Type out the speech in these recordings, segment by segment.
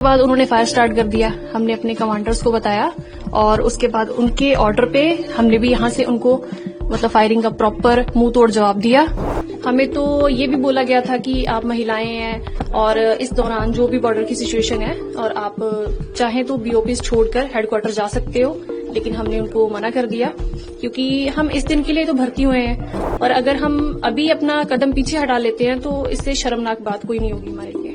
बाद उन्होंने fire start कर दिया। हमने अपने कमांडर्स को बताया और उसके बाद उनके ऑर्डर पे हमने भी यहाँ से उनको मतलब फायरिंग का प्रॉपर मुंह तोड़ जवाब दिया। हमें तो ये भी बोला गया था कि आप महिलाएं हैं और इस दौरान जो भी बॉर्डर की सिचुएशन है और आप चाहें तो बीओपीज छोड़कर हेडक्वार्टर जा सकते हो, लेकिन हमने उनको मना कर दिया क्योंकि हम इस दिन के लिए तो भर्ती हुए हैं और अगर हम अभी अपना कदम पीछे हटा लेते हैं तो इससे शर्मनाक बात कोई नहीं होगी हमारे लिए।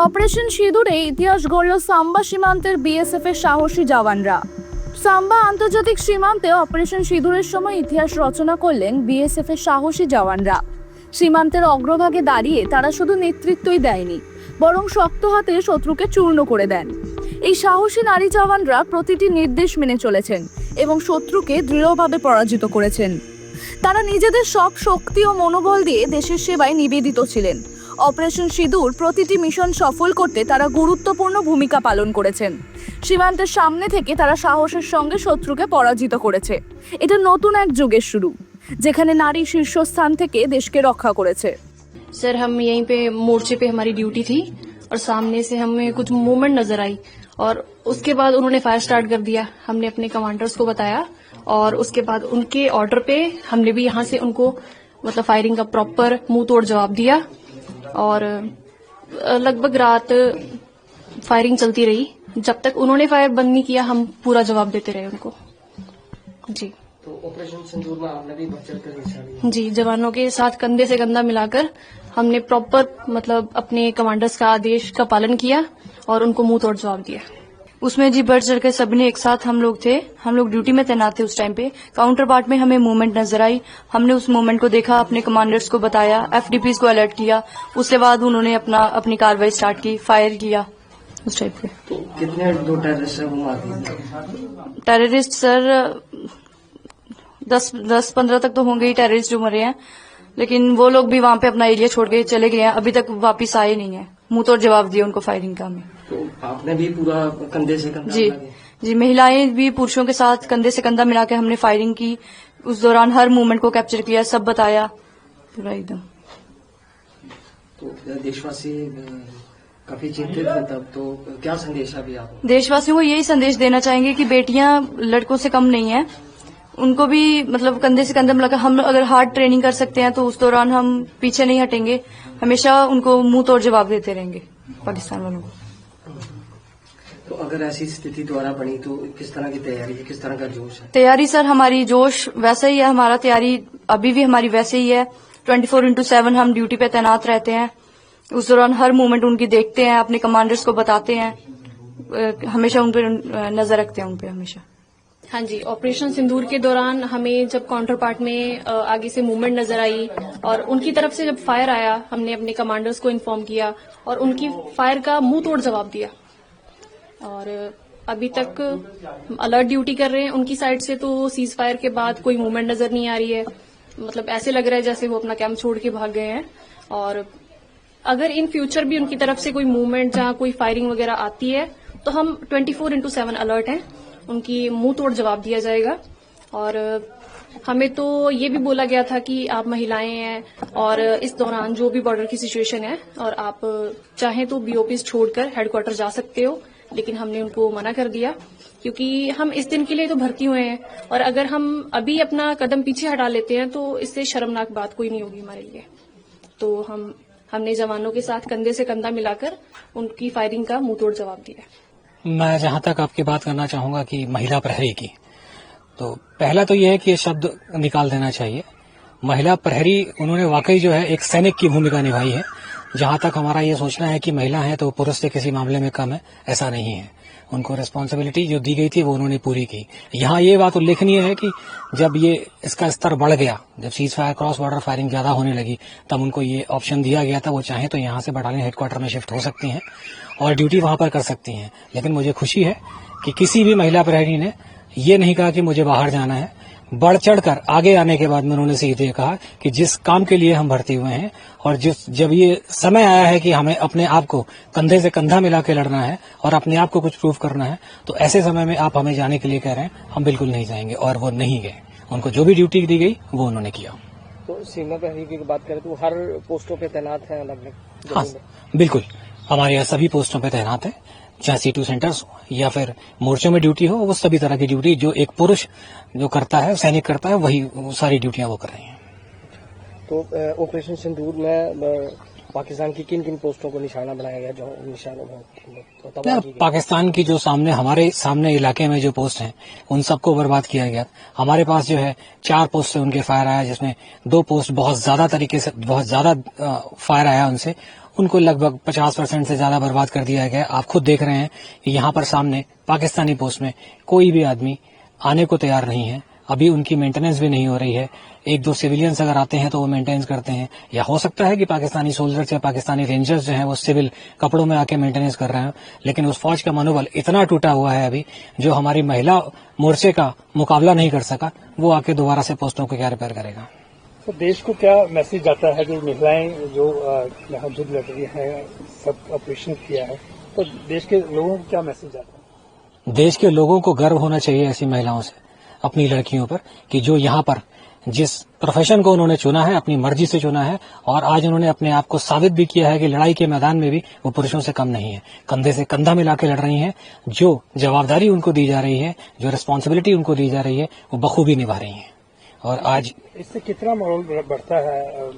অপারেশন সিঁদুরে ইতিহাস গড়ল সাম্বা সীমান্তের বিএসএফ এর সাহসী জওয়ানরা। সাম্বা আন্তর্জাতিক সীমান্তে অপারেশন সিঁদুরের সময় ইতিহাস রচনা করলেন বিএসএফ এর সাহসী জওয়ানরা। সীমান্তের অগ্রভাগে দাঁড়িয়ে তারা শুধু নেতৃত্বই দেয়নি, বরং শক্ত হাতে শত্রুকে চূর্ণ করে দেন। এই সাহসী নারী জওয়ানরা প্রতিটি নির্দেশ মেনে চলেছেন এবং শত্রুকে দৃঢ়ভাবে পরাজিত করেছেন। তারা নিজেদের সব শক্তি ও মনোবল দিয়ে দেশের সেবায় নিবেদিত ছিলেন। অপারেশন সিঁদুর প্রতিটি মিশন সফল করতে তারা গুরুত্বপূর্ণ ভূমিকা পালন করেছেন। সীমান্তের সামনে থেকে তারা সাহসের সঙ্গে শত্রুকে পরাজিত করেছে। এটা নতুন এক যুগের শুরু, যেখানে নারী শীর্ষস্থান থেকে দেশকে রক্ষা করেছে। सर, हम यहीं पे मोर्चे पे हमारी ड्यूटी थी और सामने से हमें कुछ मूवमेंट नजर आई और उसके बाद उन्होंने फायर स्टार्ट कर दिया। हमने अपने कमांडर्स को बताया और उसके बाद उनके ऑर्डर पे हमने भी यहाँ से उनको मतलब फायरिंग का प्रॉपर मुंह तोड़ जवाब दिया और लगभग रात फायरिंग चलती रही। जब तक उन्होंने फायर बंद नहीं किया हम पूरा जवाब देते रहे उनको। जी, तो ऑपरेशन सिंदूर में आपने भी बढ़ चढ़कर हिस्सा लिया? जी, जवानों के साथ कंधे से कंधा मिलाकर हमने प्रॉपर मतलब अपने कमांडर्स का आदेश का पालन किया और उनको मुंह तोड़ जवाब दिया। उसमें जी बढ़ चढ़ के सबने एक साथ हम लोग थे, हम लोग ड्यूटी में तैनात थे उस टाइम पे। काउंटर पार्ट में हमें मूवमेंट नजर आई, हमने उस मूवमेंट को देखा, अपने कमांडर्स को बताया, एफडीपीज को अलर्ट किया। उसके बाद उन्होंने अपनी कार्रवाई स्टार्ट की, फायर किया उस टाइप पे। तो कितने दो टेररिस्ट हुआ? टेररिस्ट सर 10-15 तक तो होंगे ही टेररिस्ट जो मरे हैं, लेकिन वो लोग भी वहां पे अपना एरिया छोड़ के चले गए हैं, अभी तक वापिस आए नहीं है। मुंह तोड़ जवाब दिया उनको फायरिंग का हमें। तो आपने भी पूरा कंधे से कंधा जी मिला के? जी, महिलाएं भी पुरुषों के साथ कंधे से कंधा मिला के हमने फायरिंग की। उस दौरान हर मूवमेंट को कैप्चर किया, सब बताया पूरा एकदम। तो देशवासी काफी चिंतित थे तब, तो क्या संदेश अभी आप? देशवासियों को यही संदेश देना चाहेंगे कि बेटियां लड़कों से कम नहीं है, उनको भी मतलब कंधे से कंधा मिलाकर हम अगर हार्ड ट्रेनिंग कर सकते हैं तो उस दौरान हम पीछे नहीं हटेंगे, हमेशा उनको मुंह तोड़ जवाब देते रहेंगे पाकिस्तान वालों को। तो अगर ऐसी स्थिति दोबारा बनी तो किस तरह की तैयारी है, किस तरह का जोश है? तैयारी सर हमारी जोश वैसा ही है, हमारा तैयारी अभी भी हमारी वैसे ही है। 24/7 हम ड्यूटी पे तैनात रहते हैं। उस दौरान हर मूवमेंट उनकी देखते हैं, अपने कमांडर्स को बताते हैं, हमेशा उन पर नजर रखते हैं, उन पर हमेशा। हाँ जी, ऑपरेशन सिंदूर के दौरान हमें जब काउंटर पार्ट में आगे से मूवमेंट नजर आई और उनकी तरफ से जब फायर आया हमने अपने कमांडर्स को इन्फॉर्म किया और उनकी फायर का मुंह तोड़ जवाब दिया और अभी तक अलर्ट ड्यूटी कर रहे हैं। उनकी साइड से तो सीज फायर के बाद कोई मूवमेंट नजर नहीं आ रही है, मतलब ऐसे लग रहा है जैसे वो अपना कैंप छोड़ के भाग गए हैं। और अगर इन फ्यूचर भी उनकी तरफ से कोई मूवमेंट जहां कोई फायरिंग वगैरह आती है तो हम 24/7 अलर्ट हैं, उनकी मुंह तोड़ जवाब दिया जाएगा। और हमें तो ये भी बोला गया था कि आप महिलाएं हैं और इस दौरान जो भी बॉर्डर की सिचुएशन है और आप चाहें तो बीओपीज छोड़कर हेडक्वार्टर जा सकते हो, लेकिन हमने उनको मना कर दिया क्योंकि हम इस दिन के लिए तो भर्ती हुए हैं और अगर हम अभी अपना कदम पीछे हटा लेते हैं तो इससे शर्मनाक बात कोई नहीं होगी हमारे लिए। तो हमने जवानों के साथ कंधे से कंधा मिलाकर उनकी फायरिंग का मुंह तोड़ जवाब दिया। मैं जहां तक आपकी बात करना चाहूंगा कि महिला प्रहरी की, तो पहला तो यह है कि ये शब्द निकाल देना चाहिए। महिला प्रहरी उन्होंने वाकई जो है एक सैनिक की भूमिका निभाई है। जहां तक हमारा ये सोचना है कि महिला है तो पुरुष से किसी मामले में कम है, ऐसा नहीं है। उनको रिस्पॉन्सिबिलिटी जो दी गई थी वो उन्होंने पूरी की। यहाँ ये बात उल्लेखनीय है कि जब ये इसका स्तर बढ़ गया, जब cease fire cross border firing ज्यादा होने लगी, तब उनको ये ऑप्शन दिया गया था, वो चाहे तो यहाँ से बटालियन हेडक्वार्टर में शिफ्ट हो सकती हैं और ड्यूटी वहां पर कर सकती हैं। लेकिन मुझे खुशी है कि किसी भी महिला प्रहरी ने ये नहीं कहा कि मुझे बाहर जाना है। बढ़ चढ़कर आगे आने के बाद में उन्होंने सीधे कहा कि जिस काम के लिए हम भर्ती हुए हैं और जब ये समय आया है कि हमें अपने आप को कंधे से कंधा मिला के लड़ना है और अपने आप को कुछ प्रूव करना है, तो ऐसे समय में आप हमें जाने के लिए कह रहे हैं, हम बिल्कुल नहीं जाएंगे। और वो नहीं गए, उनको जो भी ड्यूटी दी गई वो उन्होंने किया। तो सीमा प्रहरी की बात करें तो हर पोस्टों पे तैनात हैं अलग अलग हाँ, बिल्कुल हमारे यहाँ सभी पोस्टों पे तैनात है, चाहे C2 सेंटर्स हो या फिर मोर्चों में ड्यूटी हो, वो सभी तरह की ड्यूटी जो एक पुरुष जो करता है, सैनिक करता है, वही सारी ड्यूटियां वो कर रही हैं। तो ऑपरेशन सिंदूर में पाकिस्तान की किन किन पोस्टों को निशाना बनाया गया, जो निशानों में पाकिस्तान की जो हमारे सामने इलाके में जो पोस्ट हैं उन सबको बर्बाद किया गया। हमारे पास जो है 4 पोस्ट से उनके फायर आया, जिसमें 2 पोस्ट बहुत ज्यादा फायर आया उनसे, उनको लगभग 50% से ज्यादा बर्बाद कर दिया गया। आप खुद देख रहे हैं कि यहाँ पर सामने पाकिस्तानी पोस्ट में कोई भी आदमी आने को तैयार नहीं है, अभी उनकी मेंटेनेंस भी नहीं हो रही है। 1-2 सिविलियंस अगर आते हैं तो वो मेंटेनेंस करते हैं, या हो सकता है कि पाकिस्तानी सोल्जर्स या पाकिस्तानी रेंजर्स जो हैं वो सिविल कपड़ों में आके मेंटेनेंस कर रहे हैं, लेकिन उस फौज का मनोबल इतना टूटा हुआ है अभी, जो हमारी महिला मोर्चे का मुकाबला नहीं कर सका, वो आके दोबारा से पोस्टों को क्या रिपेयर करेगा। तो देश को क्या मैसेज जाता है, जो महिलाएं जो यहाँ युद्ध लड़ रही हैं, सब ऑपरेशन किया है, तो देश के लोगों को क्या मैसेज जाता है? देश के लोगों को गर्व होना चाहिए ऐसी महिलाओं से, अपनी लड़कियों पर, कि जो यहाँ पर जिस प्रोफेशन को उन्होंने चुना है, अपनी मर्जी से चुना है, और आज उन्होंने अपने आप को साबित भी किया है कि लड़ाई के मैदान में भी वो पुरुषों से कम नहीं है। कंधे से कंधा मिला के लड़ रही हैं, जो जवाबदारी उनको दी जा रही है, जो रिस्पॉन्सिबिलिटी उनको दी जा रही है, वो बखूबी निभा रही हैं। और आज इससे कितना मोरल बढ़ता है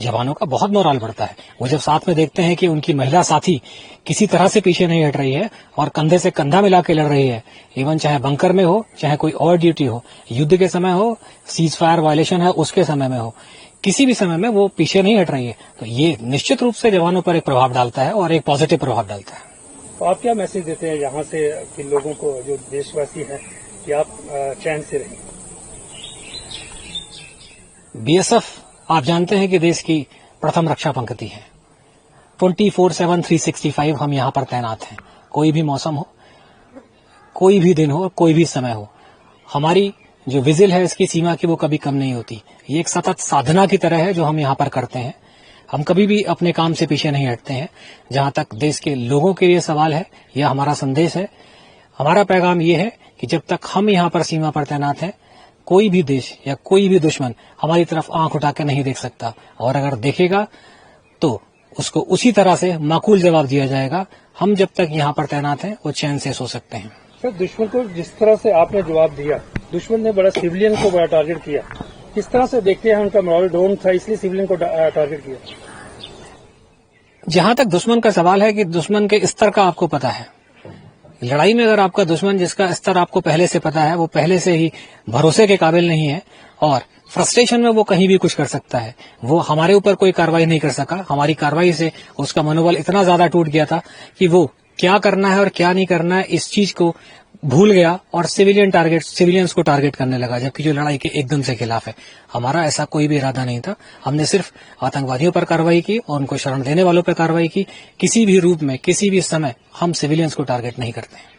जवानों का बहुत मोरल बढ़ता है। वो जब साथ में देखते हैं कि उनकी महिला साथी किसी तरह से पीछे नहीं हट रही है और कंधे से कंधा मिला के लड़ रही है, इवन चाहे बंकर में हो, चाहे कोई और ड्यूटी हो, युद्ध के समय हो, सीज फायर वायलेशन है उसके समय में हो, किसी भी समय में वो पीछे नहीं हट रही है, तो ये निश्चित रूप से जवानों पर एक प्रभाव डालता है और एक पॉजिटिव प्रभाव डालता है। तो आप क्या मैसेज देते हैं यहाँ से कि लोगों को, जो देशवासी हैं, कि आप चैन से रहें? बीएसएफ आप जानते हैं कि देश की प्रथम रक्षा पंक्ति है। 24/7 365 हम यहाँ पर तैनात हैं। कोई भी मौसम हो, कोई भी दिन हो, कोई भी समय हो, हमारी जो विजिल है इसकी सीमा की वो कभी कम नहीं होती। ये एक सतत साधना की तरह है जो हम यहाँ पर करते हैं। हम कभी भी अपने काम से पीछे नहीं हटते हैं। जहां तक देश के लोगों के लिए सवाल है, यह हमारा संदेश है, हमारा पैगाम ये है कि जब तक हम यहाँ पर सीमा पर तैनात हैं, कोई भी देश या कोई भी दुश्मन हमारी तरफ आंख उठा के नहीं देख सकता, और अगर देखेगा तो उसको उसी तरह से माकूल जवाब दिया जाएगा। हम जब तक यहाँ पर तैनात हैं वो चैन से सो सकते हैं। सर, दुश्मन को जिस तरह से आपने जवाब दिया, दुश्मन ने बड़ा सिविलियन को बड़ा टारगेट किया, किस तरह से देखते हैं? उनका मोरल डाउन था इसलिए सिविलियन को टारगेट किया। जहां तक दुश्मन का सवाल है कि दुश्मन के स्तर का आपको पता है, लड़ाई में अगर आपका दुश्मन जिसका स्तर आपको पहले से पता है, वो पहले से ही भरोसे के काबिल नहीं है और फ्रस्ट्रेशन में वो कहीं भी कुछ कर सकता है, वो हमारे ऊपर कोई कार्रवाई नहीं कर सका। हमारी कार्रवाई से उसका मनोबल इतना ज्यादा टूट गया था कि वो क्या करना है और क्या नहीं करना है इस चीज को भूल गया और सिविलियंस को टारगेट करने लगा, जबकि जो लड़ाई के एकदम से खिलाफ है। हमारा ऐसा कोई भी इरादा नहीं था। हमने सिर्फ आतंकवादियों पर कार्रवाई की और उनको शरण देने वालों पर कार्रवाई की। किसी भी रूप में, किसी भी समय हम सिविलियंस को टारगेट नहीं करते हैं।